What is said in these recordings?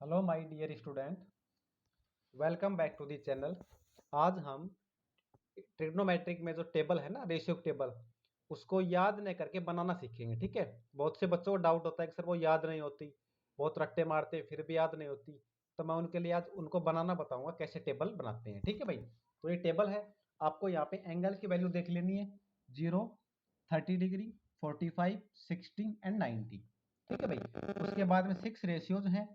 Hello my dear student, welcome back to the channel. आज हम trigonometric में जो टेबल है ना, रेशियो टेबल, उसको याद नहीं करके बनाना सीखेंगे। ठीक है। बहुत से बच्चों को डाउट होता है कि सर वो याद नहीं होती, बहुत रट्टे मारते फिर भी याद नहीं होती। तो मैं उनके लिए आज उनको बनाना बताऊंगा कैसे टेबल बनाते हैं। ठीक है भाई। तो ये टेबल है, आपको यहाँ पे एंगल की वैल्यू देख लेनी है। 0, 30 डिग्री, 45, 60 एंड 90। ठीक है भाई। उसके बाद में 6 रेशियोज हैं: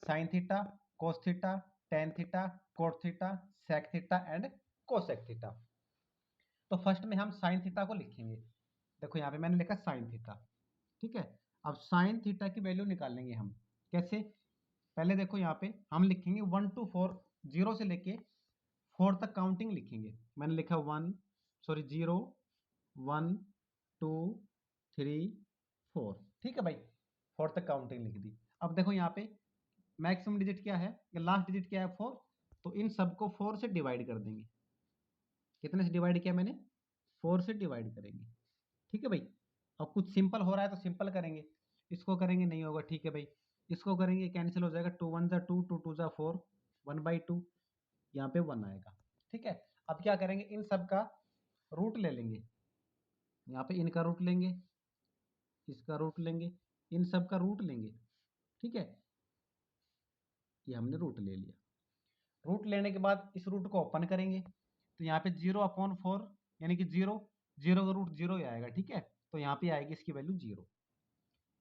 sine theta, cos theta, tan theta, cot theta, sec theta and cosec theta. तो फर्स्ट में हम साइन थीटा को लिखेंगे। देखो यहाँ पे मैंने लिखा साइन थीटा। ठीक है। अब साइन थीटा की वैल्यू निकालेंगे हम। कैसे? पहले देखो यहाँ पे हम लिखेंगे 1 to 4, 0 से लेके 4 तक काउंटिंग लिखेंगे। मैंने लिखा 0, 1, 2, 3, 4। ठीक है भाई। 4 तक काउंटिंग लिख दी। अब देखो यहाँ पे मैक्सिमम डिजिट क्या है या लास्ट डिजिट क्या है? 4। तो इन सबको 4 से डिवाइड कर देंगे। कितने से डिवाइड किया मैंने? 4 से डिवाइड करेंगे। ठीक है भाई। अब कुछ सिंपल हो रहा है तो सिंपल करेंगे, इसको करेंगे नहीं होगा। ठीक है भाई। इसको करेंगे कैंसिल हो जाएगा। 2 1 2, 2 2 4, 1/2। यहाँ पे 1 आएगा। ठीक है। अब क्या करेंगे, इन सब का रूट ले लेंगे। यहाँ पे इनका रूट लेंगे, इसका रूट लेंगे, इन सब का रूट लेंगे। ठीक है। ये हमने रूट ले लिया। रूट लेने के बाद इस रूट को ओपन करेंगे तो यहाँ पे 0/4 यानी कि 0, 0 का रूट 0 ही आएगा। ठीक है। तो यहाँ पे आएगी इसकी वैल्यू 0।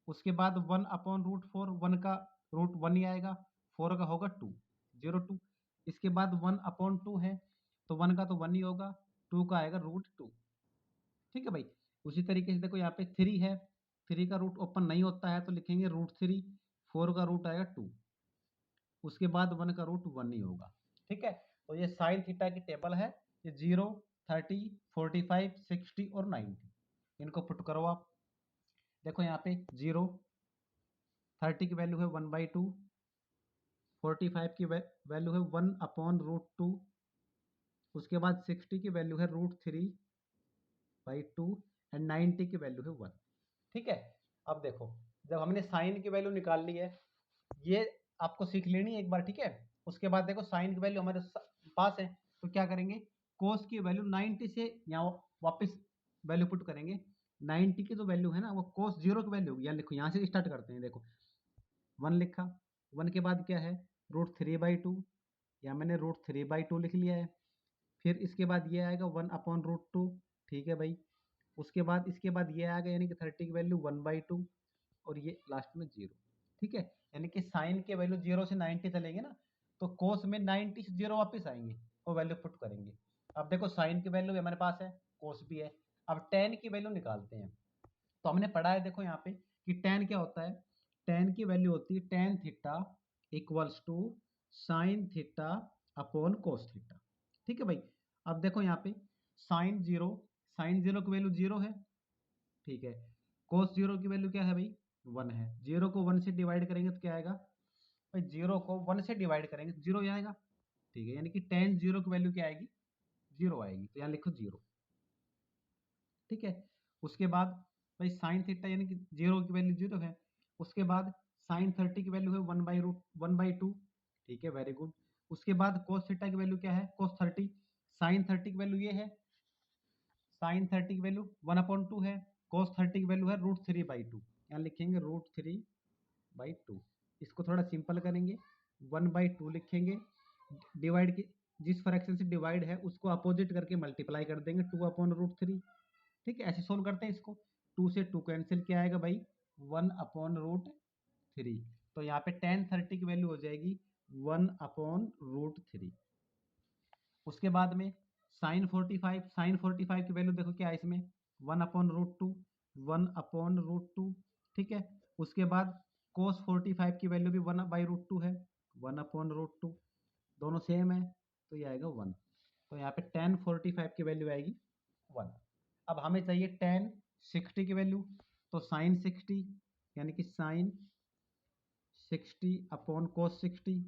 उसके बाद 1/√4, 1 का रूट 1 ही आएगा, 4 का होगा 2, 0 2। इसके बाद 1/2 है तो 1 का तो 1 ही होगा, 2 का आएगा √2। ठीक है भाई। उसी तरीके से देखो यहाँ पे 3 है, 3 का रूट ओपन नहीं होता है तो लिखेंगे √3, 4 का रूट आएगा 2। उसके बाद 1 का रूट 1 ही होगा। ठीक है। तो ये साइन थीटा की टेबल है। ये 0, 30, 45, 60 और 90। इनको पुट करो आप। देखो यहाँ पे 0, 30 की वैल्यू है 1/2, 45 की वैल्यू है 1/√2। उसके बाद 60 की वैल्यू है √3/2 एंड 90 की वैल्यू है 1। ठीक है। अब देखो, जब हमने साइन की वैल्यू निकाल ली है, ये आपको सीख लेनी है एक बार। ठीक है। उसके बाद देखो साइन की वैल्यू हमारे पास है तो क्या करेंगे, कोस की वैल्यू 90 से यहाँ वापस वैल्यू पुट करेंगे। 90 की जो वैल्यू है ना, वो कोस 0 की वैल्यू होगी। यहाँ लिखो, यहाँ से स्टार्ट करते हैं। देखो 1 लिखा, 1 के बाद क्या है, √3/2, या मैंने √3/2 लिख लिया है। फिर इसके बाद ये आएगा 1/√2। ठीक है भाई। उसके बाद इसके बाद ये आएगा यानी कि 30 की वैल्यू 1/2 और ये लास्ट में 0। ठीक है। यानी कि साइन के वैल्यू 0 से 90 चलेंगे ना, तो कोस में 90 से 0 वापस आएंगे और वैल्यू पुट करेंगे। अब देखो साइन की वैल्यू हमारे पास है, कोस भी है। अब टेन की वैल्यू निकालते हैं। तो हमने पढ़ा है देखो यहाँ पे कि टेन क्या होता है। टेन की वैल्यू होती है tan theta equals to sine theta upon cos theta. ठीक है भाई। अब देखो यहाँ पे साइन जीरो की वैल्यू 0 है। ठीक है। कोस 0 की वैल्यू क्या है भाई? 1 है। 0 को 1 से डिवाइड करेंगे तो क्या आएगा भाई? 0 को 1 से डिवाइड करेंगे तो 0 ही आएगा। ठीक है। यानी कि टेन जीरो की वैल्यू क्या आएगी? 0 आएगी। तो यहाँ लिखो 0। ठीक है। उसके बाद भाई साइन थीटा यानी कि 0 की वैल्यू 0 है। उसके बाद साइन 30 की वैल्यू है 1/2। ठीक है, वेरी गुड। उसके बाद कोस थीटा की वैल्यू क्या है? कोस 30। साइन 30 की वैल्यू ये है, साइन 30 की वैल्यू 1/2 है। कोस 30 की वैल्यू है √3/2। यहाँ लिखेंगे √3/2। इसको थोड़ा सिंपल करेंगे, 1/2 लिखेंगे। डिवाइड की जिस फ्रैक्शन से डिवाइड है उसको अपोजिट करके मल्टीप्लाई कर देंगे 2/√3। ठीक है। ऐसे सोल्व करते हैं इसको। 2 से 2 कैंसिल, क्या आएगा भाई? 1/√3। तो यहाँ पे टेन 30 की वैल्यू हो जाएगी 1/√3। उसके बाद में साइन 45 की वैल्यू देखो क्या है इसमें, 1/√2, 1/√2। ठीक है। उसके बाद कोस 45 की वैल्यू भी 1/√2 है, 1/√2। दोनों सेम है तो ये आएगा 1। तो यहाँ पे टेन 45 की वैल्यू आएगी 1। अब हमें चाहिए टेन 60 की वैल्यू। तो साइन 60 यानी कि साइन 60/cos 60।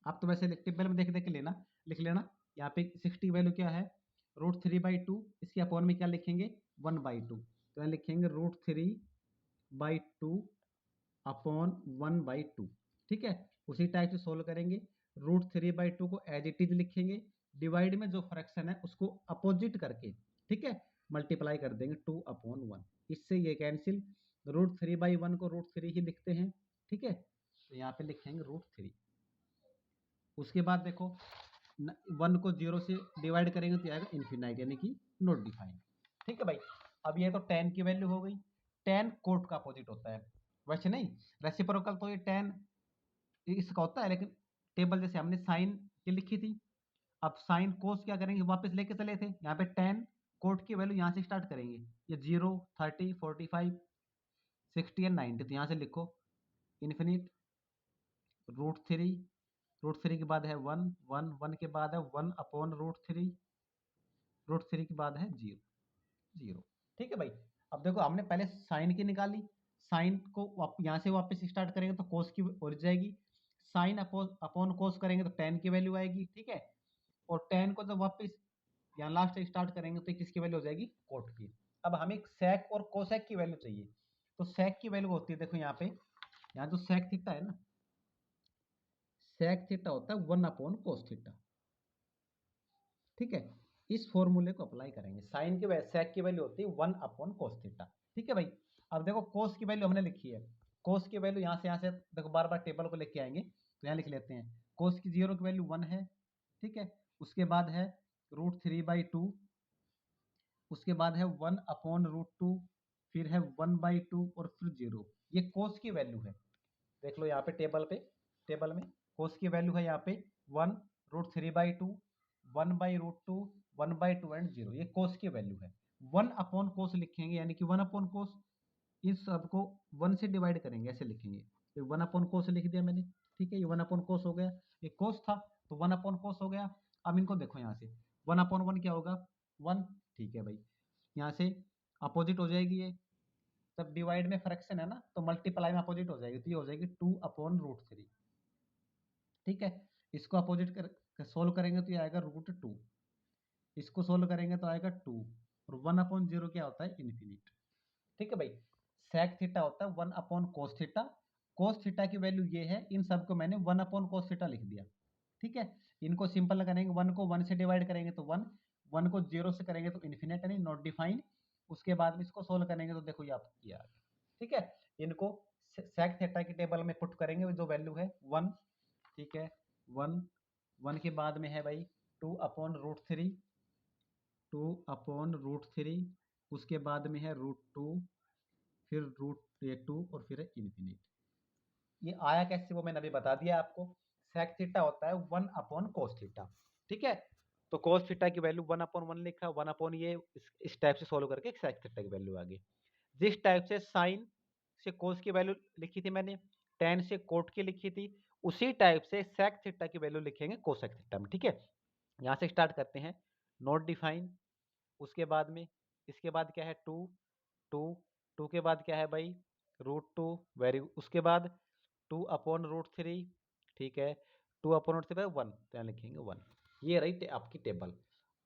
आप तो वैसे टेबल में देख देख के लिख लेना। यहाँ पे 60 की वैल्यू क्या है? √3/2। इसके अपॉन में क्या लिखेंगे? 1/2। तो यहाँ लिखेंगे √3/2 अपॉन 1/2। ठीक है, उसी टाइप से सोल्व करेंगे। √3/2 को एज इट इज लिखेंगे, डिवाइड में जो फ्रैक्शन है उसको अपोजिट करके, ठीक है, मल्टीप्लाई कर देंगे 2/1। इससे ये कैंसिल, √3/1 को √3 ही लिखते हैं, ठीक है, तो यहाँ पे लिखेंगे √3। उसके बाद देखो 1 को 0 से डिवाइड करेंगे तो आएगा इन्फिनाइट, यानी कि नॉट डिफाइंड। ठीक है भाई, अब ये तो tan की वैल्यू हो गई। tan कोट का अपोजिट होता है, वैसे नहीं, रेसिप्रोकल तो ये tan इसका होता है, लेकिन टेबल जैसे हमने साइन की लिखी थी, अब साइन कोस क्या करेंगे, वापस लेके चले थे, यहाँ पे tan कोट की वैल्यू यहाँ से स्टार्ट करेंगे, ये 0, 30, 45, 60 एंड 90, तो यहाँ से लिखो इन्फिनिट √3, √3 के बाद है 1, 1, 1 के बाद है 1/√3, √3 के बाद है 0, 0। ठीक है भाई, अब देखो हमने पहले साइन की निकाली, साइन को यहाँ से वापस स्टार्ट करेंगे तो कोस की हो जाएगी, साइन अपॉन कोस करेंगे तो tan की वैल्यू आएगी, ठीक है, और tan को जब वापस यहाँ लास्ट से स्टार्ट करेंगे तो किसकी वैल्यू हो जाएगी, कोट की। अब हमें सेक और कोसेक की वैल्यू चाहिए, तो सेक की वैल्यू होती है, देखो यहाँ पे, यहाँ जो सेक थीटा है ना, सेक थीटा होता है 1/cos थीटा, ठीक है, इस फॉर्मूले को अप्लाई करेंगे, साइन की सेक की वैल्यू होती है 1/cos थीटा। ठीक है भाई, अब देखो कोस की वैल्यू हमने लिखी है, कोस की वैल्यू यहाँ से देखो बार बार टेबल को लेके आएंगे, तो यहाँ लिख लेते हैं, कोस की 0 की वैल्यू 1 है, ठीक है, उसके बाद है √3/2, उसके बाद है 1/√2, फिर है 1/2 और फिर 0, ये कोस की वैल्यू है। देख लो यहाँ पे टेबल में कोस की वैल्यू है यहाँ पे 1, √3/2, 1/√2, 1/2 एंड 0, ये कोस की वैल्यू है। 1/cos लिखेंगे, यानी कि 1/cos, इस सब को 1 से डिवाइड करेंगे, ऐसे लिखेंगे, तो 1/cos लिख दिया मैंने, ठीक है, ये 1/cos हो गया, ये cos था तो 1/cos हो गया। अब इनको देखो यहाँ से 1/1 क्या होगा, 1, ठीक है भाई, यहाँ से अपोजिट हो जाएगी ये, जब डिवाइड में फ्रैक्शन है ना तो मल्टीप्लाई में अपोजिट हो जाएगी, तो ये हो जाएगी 2/√3, ठीक है, इसको अपोजिट कर सोल्व करेंगे तो ये आएगा √2, इसको सोल्व करेंगे तो आएगा 2, और 1/0 क्या होता है, इन्फिनिट। ठीक है भाई, सेक थीटा होता है 1/cos थीटा, cos थीटा की वैल्यू ये है, इन सबको मैंने 1/cos थीटा लिख दिया, ठीक है, इनको सिंपल करेंगे, 1 को 1 से डिवाइड करेंगे तो 1, 1 को 0 से करेंगे तो इन्फिनिट यानी नॉट डिफाइंड, उसके बाद में इसको सोल्व करेंगे तो देखो ये आप किया, ठीक है, इनको सेक थीटा की टेबल में पुट करेंगे, जो वैल्यू है 1, ठीक है, 1, 1 के बाद में है भाई 2/√3, 2/√3, उसके बाद में है √2, फिर √2 और फिर है इन्फिनिट। ये आया कैसे वो मैंने अभी बता दिया आपको, सेक थीटा होता है 1/cos थीटा, ठीक है, तो cos थीटा की वैल्यू 1/1 लिखा, 1 ये इस टाइप से सोल्व करके सेक थीटा की वैल्यू आ गई। जिस टाइप से साइन से कोस की वैल्यू लिखी थी मैंने, tan से कोट की लिखी थी, उसी टाइप से सेक थीटा की वैल्यू लिखेंगे कोसेक थीटा में, ठीक है। यहाँ से स्टार्ट करते हैं, नॉट डिफाइन, उसके बाद में इसके बाद क्या है 2, 2, 2 के बाद क्या है भाई √2, वेरी, उसके बाद 2/√3, ठीक है, 2/√3 1, तो यहाँ लिखेंगे 1। ये रही आपकी टेबल।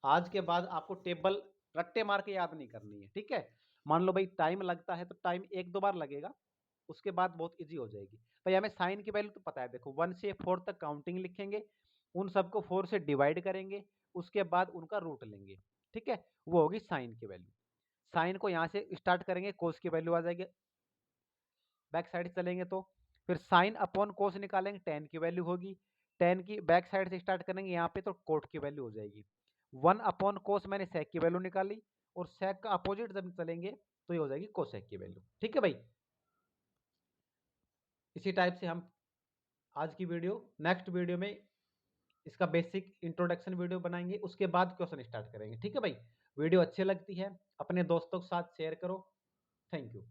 आज के बाद आपको टेबल रट्टे मार के याद नहीं करनी है, ठीक है, मान लो भाई टाइम लगता है तो टाइम 1-2 बार लगेगा, उसके बाद बहुत इजी हो जाएगी भाई। हमें साइन की वैल्यू तो पता है, देखो 1 से 4 तक काउंटिंग लिखेंगे, उन सबको 4 से डिवाइड करेंगे, उसके बाद उनका रूट लेंगे, ठीक है, वो होगी साइन की वैल्यू। साइन को यहाँ से स्टार्ट करेंगे, कोस की वैल्यू आ जाएगी, बैक साइड चलेंगे तो फिर साइन अपॉन कोस निकालेंगे, tan की वैल्यू होगी, tan की बैक साइड से स्टार्ट करेंगे यहाँ पे तो कोट की वैल्यू हो जाएगी, 1/cos मैंने सेक की वैल्यू निकाली, और सेक का अपोजिट जब चलेंगे तो ये हो जाएगी कोसेक की वैल्यू, ठीक है भाई। इसी टाइप से हम आज की वीडियो, नेक्स्ट वीडियो में इसका बेसिक इंट्रोडक्शन वीडियो बनाएंगे, उसके बाद क्वेश्चन स्टार्ट करेंगे, ठीक है भाई। वीडियो अच्छी लगती है अपने दोस्तों के साथ शेयर करो, थैंक यू।